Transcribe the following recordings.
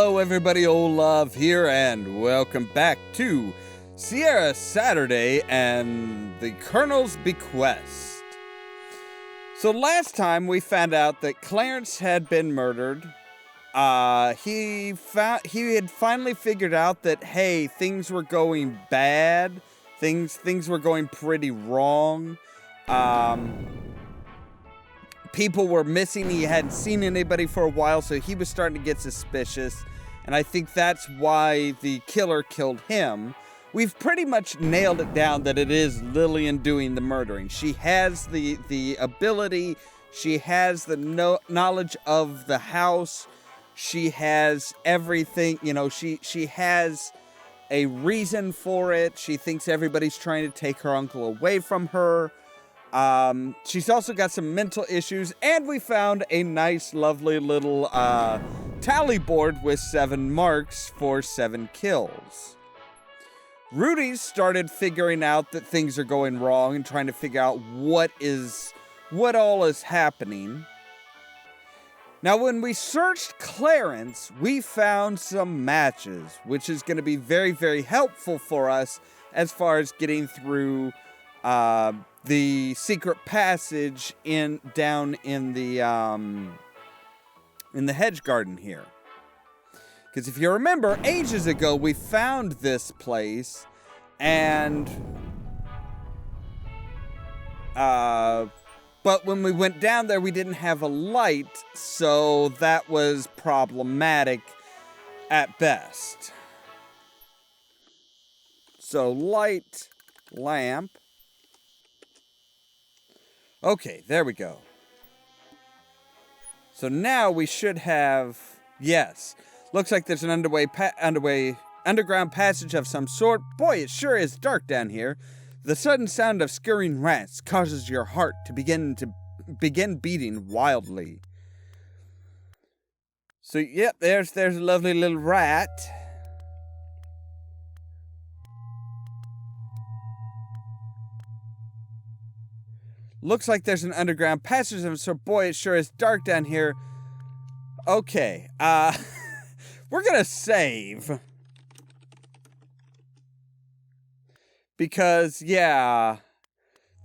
Hello everybody, Ollamh here, and welcome back to Sierra Saturday and the Colonel's Bequest. So last time we found out that Clarence had been murdered. He had finally figured out that, hey, things were going bad. Things were going pretty wrong. People were missing. He hadn't seen anybody for a while, so he was starting to get suspicious. And I think that's why the killer killed him. We've pretty much nailed it down that it is Lillian doing the murdering. She has the ability. She has the knowledge of the house. She has everything. You know, she has a reason for it. She thinks everybody's trying to take her uncle away from her. She's also got some mental issues, and we found a nice, lovely little, tally board with 7 marks for 7 kills. Rudy's started figuring out that things are going wrong and trying to figure out what all is happening. Now, when we searched Clarence, we found some matches, which is going to be very, very helpful for us as far as getting through, the secret passage down in the hedge garden here. Because if you remember, ages ago we found this place, and but when we went down there we didn't have a light, so that was problematic at best. So light, lamp. Okay, there we go. So now we should have... Yes. Looks like there's an underground passage of some sort. Boy, it sure is dark down here. The sudden sound of scurrying rats causes your heart to begin beating wildly. So, yep, there's a lovely little rat. Looks like there's an underground passage, so boy, it sure is dark down here. Okay, we're gonna save. Because, yeah,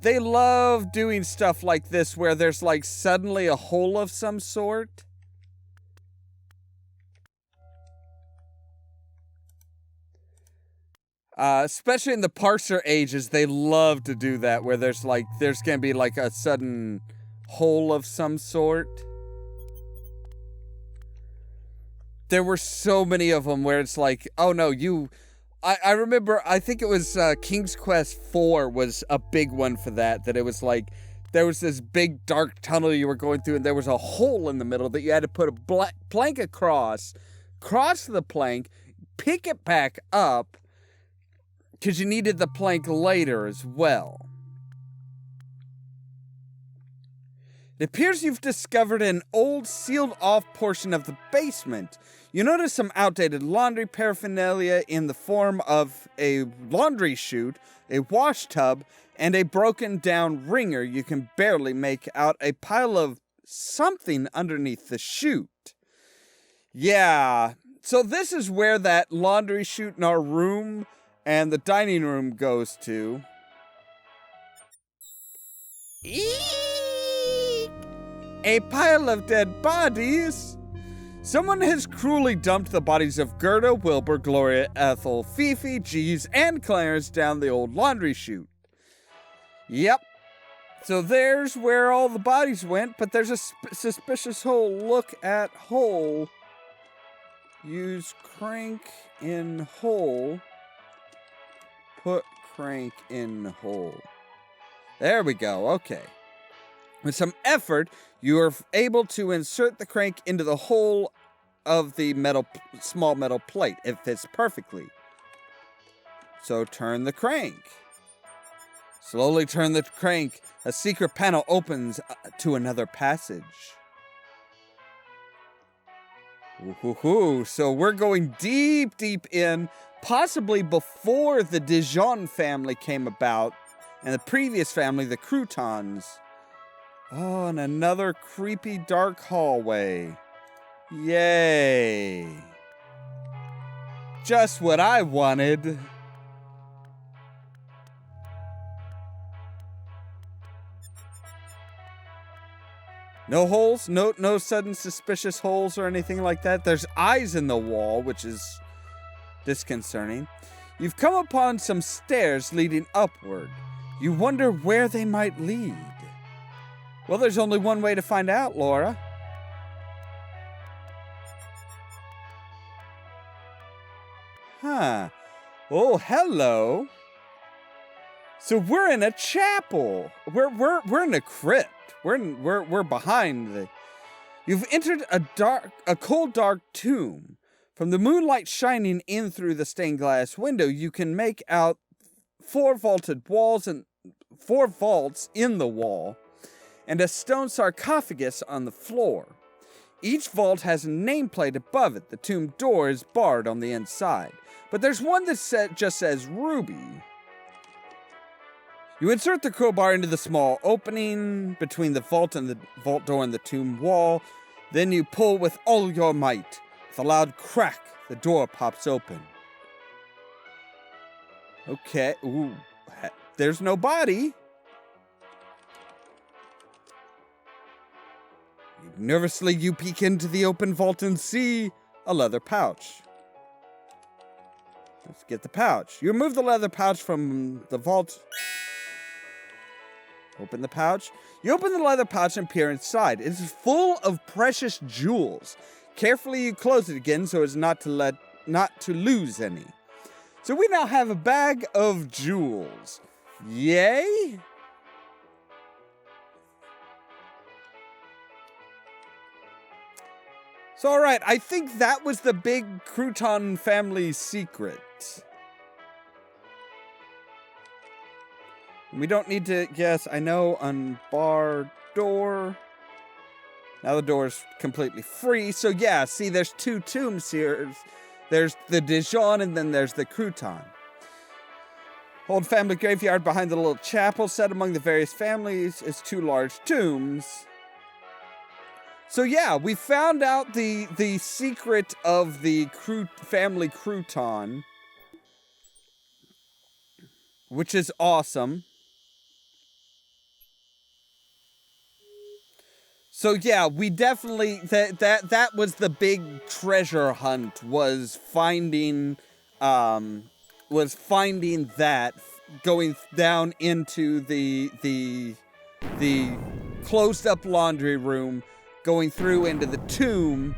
they love doing stuff like this where there's like suddenly a hole of some sort. Especially in the Parser ages, they love to do that, where there's gonna be like a sudden hole of some sort. There were so many of them where it's like, oh no, I remember, I think it was King's Quest 4 was a big one for that it was like, there was this big dark tunnel you were going through, and there was a hole in the middle that you had to put a plank across, cross the plank, pick it back up, because you needed the plank later as well. It appears you've discovered an old sealed-off portion of the basement. You notice some outdated laundry paraphernalia in the form of a laundry chute, a wash tub, and a broken-down wringer. You can barely make out a pile of something underneath the chute. Yeah, so this is where that laundry chute in our room and the dining room goes to. Eek! A pile of dead bodies. Someone has cruelly dumped the bodies of Gerda, Wilbur, Gloria, Ethel, Fifi, Jeeves, and Clarence down the old laundry chute. Yep. So there's where all the bodies went, but there's a suspicious hole. Look at hole. Use crank in hole. Put crank in hole. There we go. Okay. With some effort, you are able to insert the crank into the hole of the small metal plate. It fits perfectly. So turn the crank. Slowly turn the crank. A secret panel opens to another passage. Ooh, so we're going deep, deep in, possibly before the Dijon family came about, and the previous family, the Croutons. Oh, and another creepy dark hallway. Yay. Just what I wanted. No holes? No sudden suspicious holes or anything like that? There's eyes in the wall, which is disconcerting. You've come upon some stairs leading upward. You wonder where they might lead. Well, there's only one way to find out, Laura. Huh. Oh, hello. So we're in a chapel. We're in a crypt. We're behind the. You've entered a cold, dark tomb. From the moonlight shining in through the stained glass window, you can make out 4 vaulted walls and 4 vaults in the wall, and a stone sarcophagus on the floor. Each vault has a nameplate above it. The tomb door is barred on the inside, but there's one that just says Ruby. You insert the crowbar into the small opening between the vault and the vault door and the tomb wall. Then you pull with all your might. With a loud crack, the door pops open. Okay, ooh, there's no body. Nervously, you peek into the open vault and see a leather pouch. Let's get the pouch. You remove the leather pouch from the vault. Open the pouch. You open the leather pouch and peer inside. It is full of precious jewels. Carefully, you close it again so as not to lose any. So we now have a bag of jewels. Yay! So, all right, I think that was the big Crouton family secret. We don't need to, yes, I know, unbar door. Now the door's completely free. So, yeah, see, there's 2 tombs here. There's the Dijon and then there's the Crouton. Old family graveyard behind the little chapel set among the various families is 2 large tombs. So yeah, we found out the secret of the family Crouton, which is awesome. So yeah, we definitely that was the big treasure hunt, was finding that, going down into the closed up laundry room, going through into the tomb,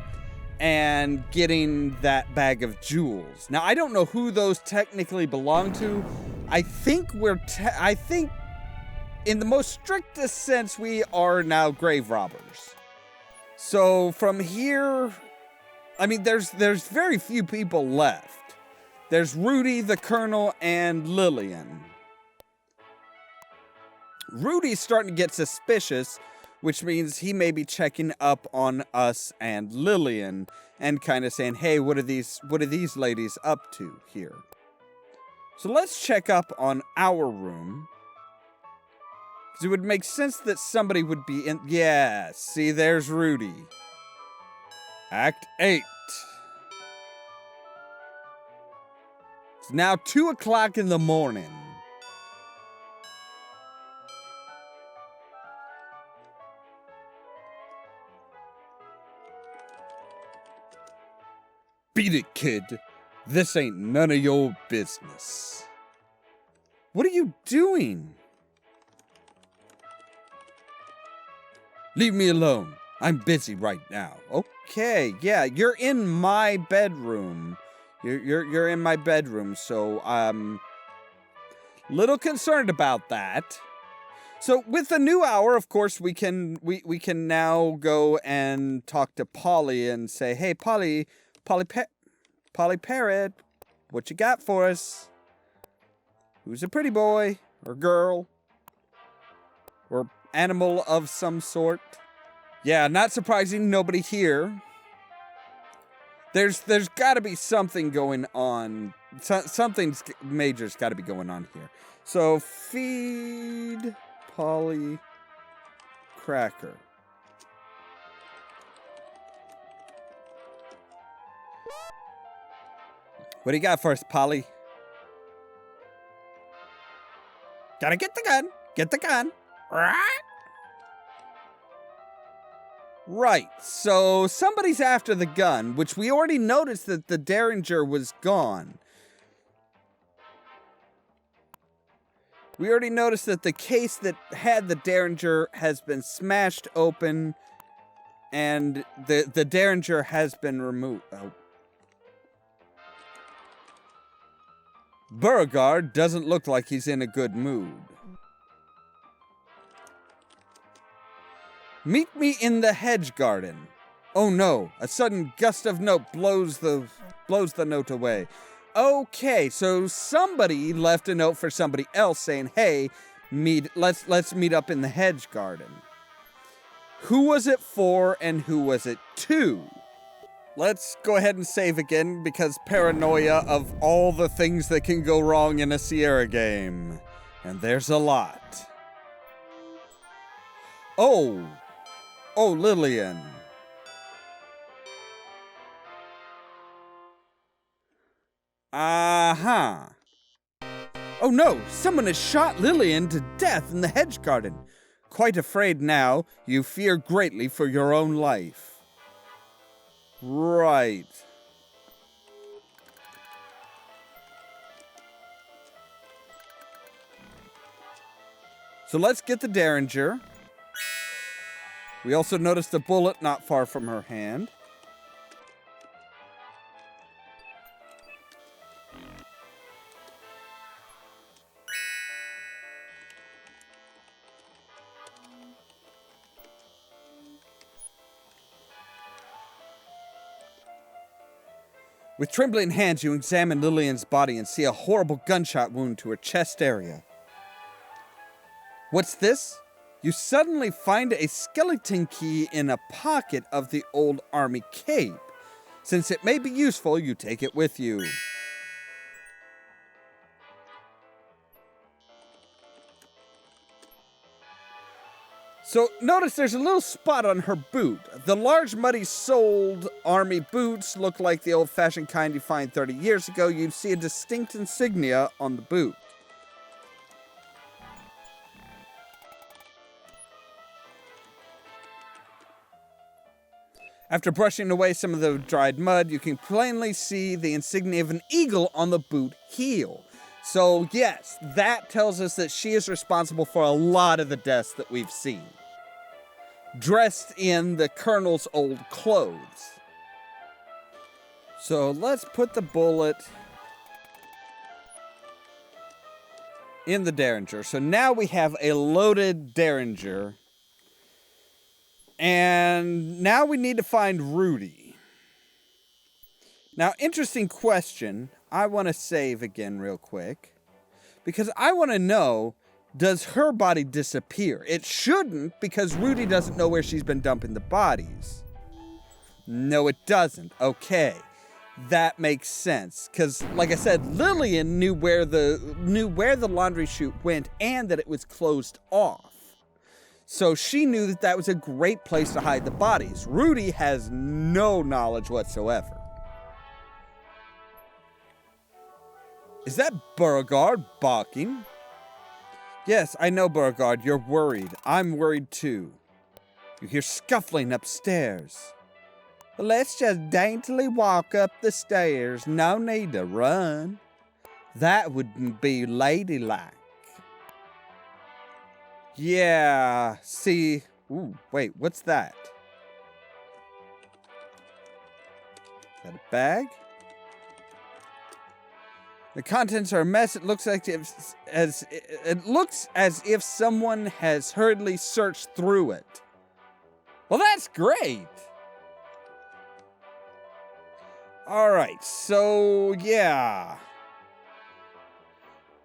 and getting that bag of jewels. Now, I don't know who those technically belong to. I think in the most strictest sense, we are now grave robbers. So from here, I mean, there's very few people left. There's Rudy, the Colonel, and Lillian. Rudy's starting to get suspicious, which means he may be checking up on us and Lillian and kind of saying, hey, what are these ladies up to here? So let's check up on our room. Because it would make sense that somebody would be in. Yeah, see, there's Rudy. Act 8. It's now 2 o'clock in the morning. Beat it, kid. This ain't none of your business. What are you doing? Leave me alone. I'm busy right now. Okay, yeah, you're in my bedroom. You're in my bedroom, so little concerned about that. So with the new hour, of course, we can now go and talk to Polly and say, hey, Polly Parrot, what you got for us? Who's a pretty boy or girl or animal of some sort? Yeah, not surprising, nobody here. There's got to be something going on. Something major's got to be going on here. So feed Polly cracker. What do you got for us, Polly? Gotta get the gun. Get the gun. Right, so somebody's after the gun, which we already noticed that the Derringer was gone. We already noticed that the case that had the Derringer has been smashed open, and the Derringer has been removed. Oh. Beauregard doesn't look like he's in a good mood. Meet me in the hedge garden. Oh no, a sudden gust of note blows the note away. Okay, so somebody left a note for somebody else saying, "Hey, let's meet up in the hedge garden." Who was it for and who was it to? Let's go ahead and save again because paranoia of all the things that can go wrong in a Sierra game. And there's a lot. Oh, Lillian. Uh-huh. Oh no, someone has shot Lillian to death in the hedge garden. Quite afraid now, you fear greatly for your own life. Right. So let's get the Derringer. We also noticed a bullet not far from her hand. With trembling hands, you examine Lillian's body and see a horrible gunshot wound to her chest area. What's this? You suddenly find a skeleton key in a pocket of the old army cape. Since it may be useful, you take it with you. So notice there's a little spot on her boot. The large muddy-soled army boots look like the old-fashioned kind you find 30 years ago. You see a distinct insignia on the boot. After brushing away some of the dried mud, you can plainly see the insignia of an eagle on the boot heel. So yes, that tells us that she is responsible for a lot of the deaths that we've seen. Dressed in the Colonel's old clothes. So let's put the bullet in the Derringer. So now we have a loaded Derringer. And now we need to find Rudy. Now, interesting question. I want to save again real quick. Because I want to know, does her body disappear? It shouldn't, because Rudy doesn't know where she's been dumping the bodies. No, it doesn't. Okay. That makes sense. Because, like I said, Lillian knew where the laundry chute went and that it was closed off. So she knew that that was a great place to hide the bodies. Rudy has no knowledge whatsoever. Is that Beauregard barking? Yes, I know, Beauregard. You're worried. I'm worried too. You hear scuffling upstairs. Well, let's just daintily walk up the stairs. No need to run. That wouldn't be ladylike. Yeah, see. Ooh, wait, what's that? Is that a bag? The contents are a mess. It looks as if someone has hurriedly searched through it. Well, that's great. All right, so yeah.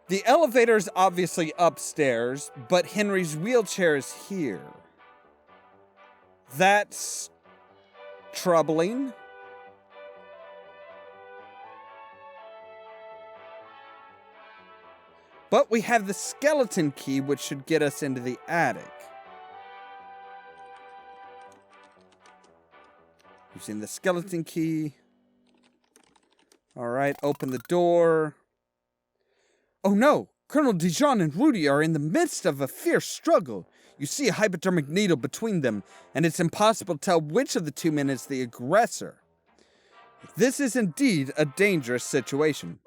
The elevator is obviously upstairs, but Henry's wheelchair is here. That's troubling. But we have the skeleton key, which should get us into the attic. Using the skeleton key. All right, open the door. Oh no! Colonel Dijon and Rudy are in the midst of a fierce struggle. You see a hypodermic needle between them, and it's impossible to tell which of the two men is the aggressor. This is indeed a dangerous situation.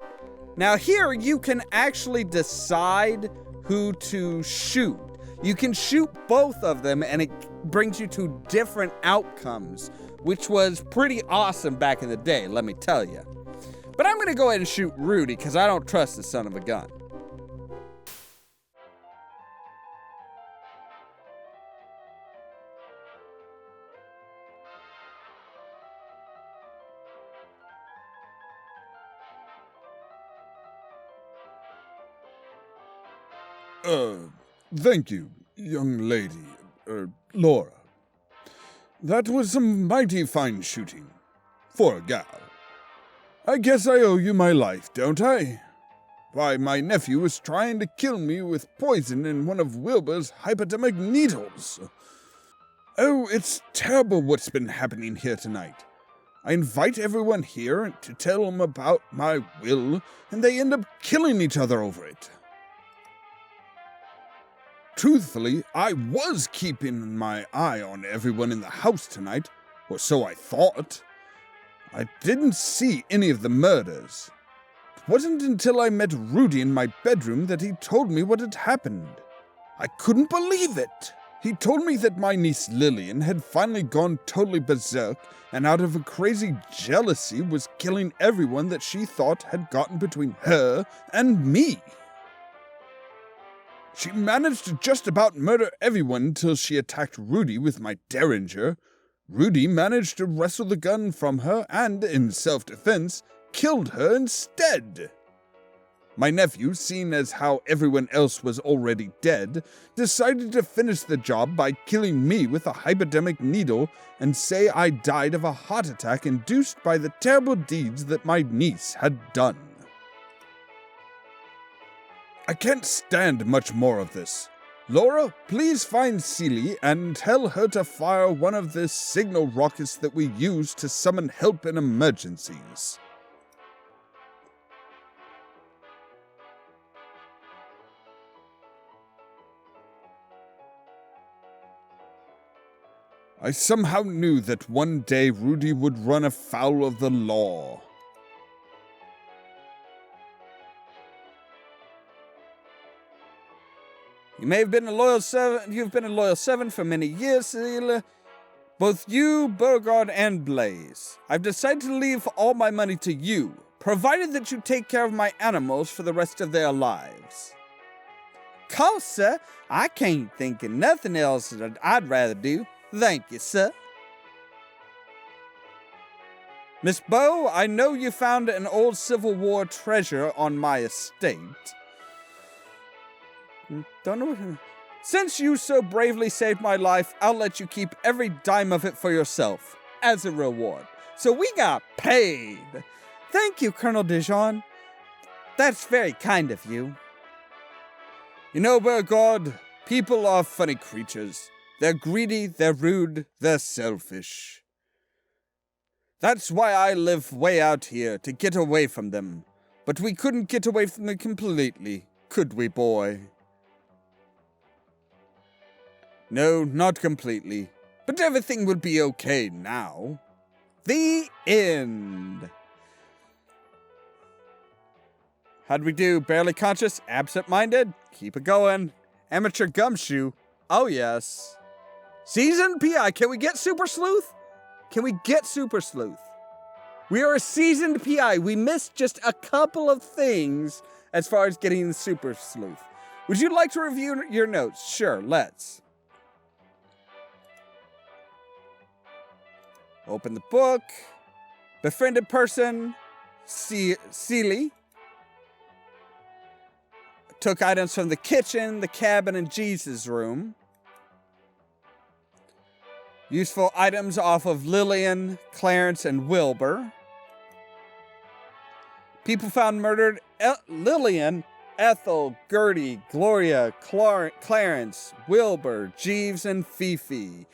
Now here you can actually decide who to shoot. You can shoot both of them and it brings you to different outcomes, which was pretty awesome back in the day, let me tell you. But I'm gonna go ahead and shoot Rudy because I don't trust the son of a gun. Thank you, young lady, Laura. That was some mighty fine shooting. For a gal. I guess I owe you my life, don't I? Why, my nephew was trying to kill me with poison in one of Wilbur's hypodermic needles. Oh, it's terrible what's been happening here tonight. I invite everyone here to tell them about my will, and they end up killing each other over it. Truthfully, I was keeping my eye on everyone in the house tonight, or so I thought. I didn't see any of the murders. It wasn't until I met Rudy in my bedroom that he told me what had happened. I couldn't believe it. He told me that my niece Lillian had finally gone totally berserk and out of a crazy jealousy was killing everyone that she thought had gotten between her and me. She managed to just about murder everyone until she attacked Rudy with my derringer. Rudy managed to wrestle the gun from her and, in self-defense, killed her instead. My nephew, seeing as how everyone else was already dead, decided to finish the job by killing me with a hypodermic needle and say I died of a heart attack induced by the terrible deeds that my niece had done. I can't stand much more of this. Laura, please find Celie and tell her to fire one of the signal rockets that we use to summon help in emergencies. I somehow knew that one day Rudy would run afoul of the law. You may have been a loyal servant. You've been a loyal servant for many years, Celia. Both you, Beauregard, and Blaze. I've decided to leave all my money to you, provided that you take care of my animals for the rest of their lives. Course, sir. I can't think of nothing else that I'd rather do. Thank you, sir. Miss Bow, I know you found an old Civil War treasure on my estate. Don't know. Since you so bravely saved my life, I'll let you keep every dime of it for yourself, as a reward. So we got paid. Thank you, Colonel Dijon. That's very kind of you. You know, Beauregard, people are funny creatures. They're greedy, they're rude, they're selfish. That's why I live way out here, to get away from them. But we couldn't get away from them completely, could we, boy? No, not completely. But everything will be okay now. The end. How'd we do? Barely conscious? Absent-minded? Keep it going. Amateur gumshoe? Oh, yes. Seasoned PI. Can we get Super Sleuth? Can we get Super Sleuth? We are a seasoned PI. We missed just a couple of things as far as getting the Super Sleuth. Would you like to review your notes? Sure, let's. Open the book. Befriended person, Celie. Took items from the kitchen, the cabin, and Jesus' room. Useful items off of Lillian, Clarence, and Wilbur. People found murdered: Lillian, Ethel, Gertie, Gloria, Clarence, Wilbur, Jeeves, and Fifi.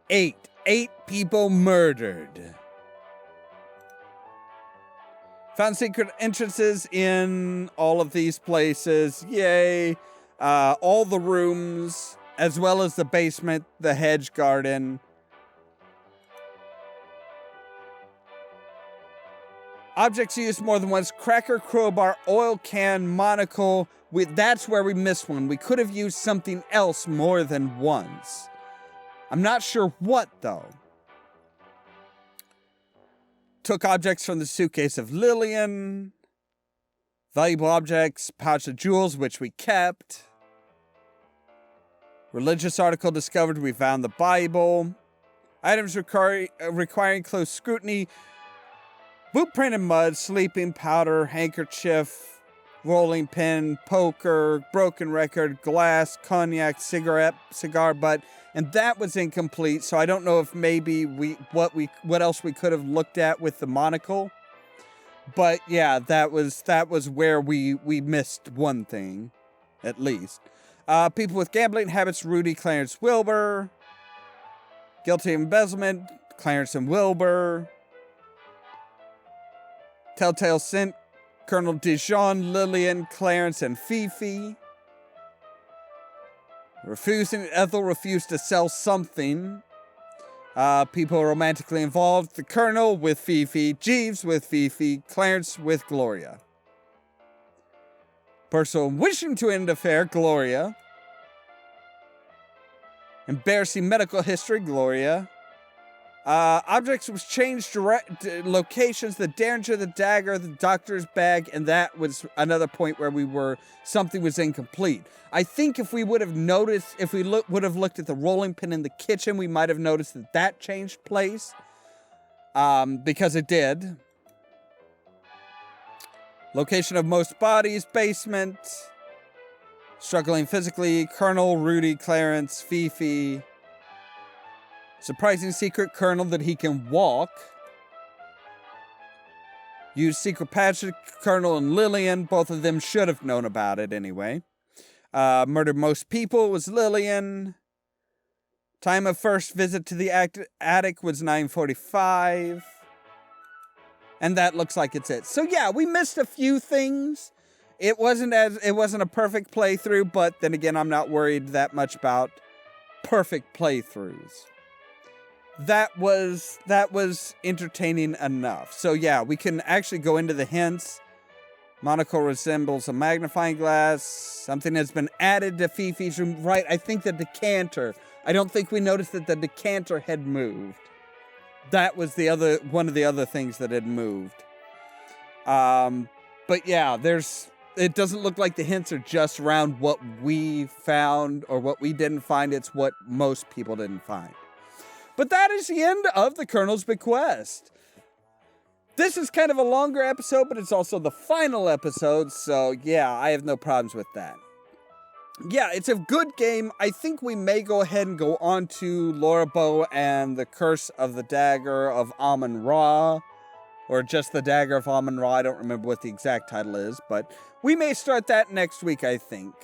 8 people murdered. Found secret entrances in all of these places. Yay. All the rooms, as well as the basement, the hedge garden. Objects used more than once. Cracker, crowbar, oil can, monocle. That's where we missed one. We could have used something else more than once. I'm not sure what, though. Took objects from the suitcase of Lillian. Valuable objects, pouch of jewels, which we kept. Religious article discovered, we found the Bible. Items requiring close scrutiny. Boot print and mud, sleeping powder, handkerchief, rolling pin, poker, broken record, glass, cognac, cigar butt, and that was incomplete. So I don't know if maybe what else we could have looked at with the monocle. But yeah, that was where we missed one thing, at least. People with gambling habits: Rudy, Clarence, Wilbur. Guilty of embezzlement: Clarence and Wilbur. Telltale Scent: Colonel Dijon, Lillian, Clarence, and Fifi. Ethel refused to sell something. People romantically involved: the Colonel with Fifi, Jeeves with Fifi, Clarence with Gloria. Person wishing to end affair: Gloria. Embarrassing medical history: Gloria. Objects was changed locations: the derringer, the dagger, the doctor's bag, and that was another point where something was incomplete. I think if we would have noticed, if we would have looked at the rolling pin in the kitchen, we might have noticed that changed place, because it did. Location of most bodies: basement. Struggling physically: Colonel, Rudy, Clarence, Fifi. Surprising secret: Colonel, that he can walk. Used secret passage: Colonel and Lillian. Both of them should have known about it anyway. Murdered most people was Lillian. Time of first visit to the attic was 9:45. And that looks like it's it. So yeah, we missed a few things. It wasn't a perfect playthrough, but then again, I'm not worried that much about perfect playthroughs. That was entertaining enough. So yeah, we can actually go into the hints. Monocle resembles a magnifying glass. Something has been added to Fifi's room. Right, I think the decanter. I don't think we noticed that the decanter had moved. That was one of the other things that had moved. But yeah, it doesn't look like the hints are just around what we found or what we didn't find. It's what most people didn't find. But that is the end of the Colonel's Bequest. This is kind of a longer episode, but it's also the final episode, so yeah, I have no problems with that. Yeah, it's a good game. I think we may go ahead and go on to Lorabo and the Curse of the Dagger of Amun-Ra, or just the Dagger of Amun-Ra. I don't remember what the exact title is, but we may start that next week, I think.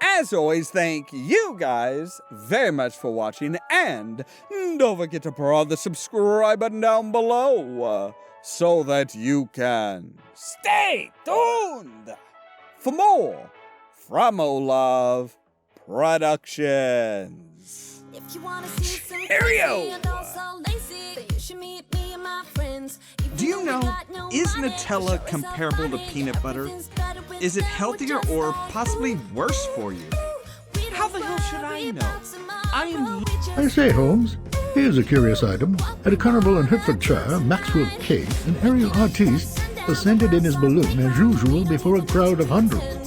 As always, thank you guys very much for watching, and don't forget to press the subscribe button down below so that you can stay tuned for more from Ollamh Productions. If you wanna see some Cheerio! Do you know, is Nutella comparable to peanut butter? Is it healthier or possibly worse for you? How the hell should I know? I say, Holmes, here's a curious item. At a carnival in Hertfordshire, Maxwell Kate, an aerial artiste, ascended in his balloon as usual before a crowd of hundreds.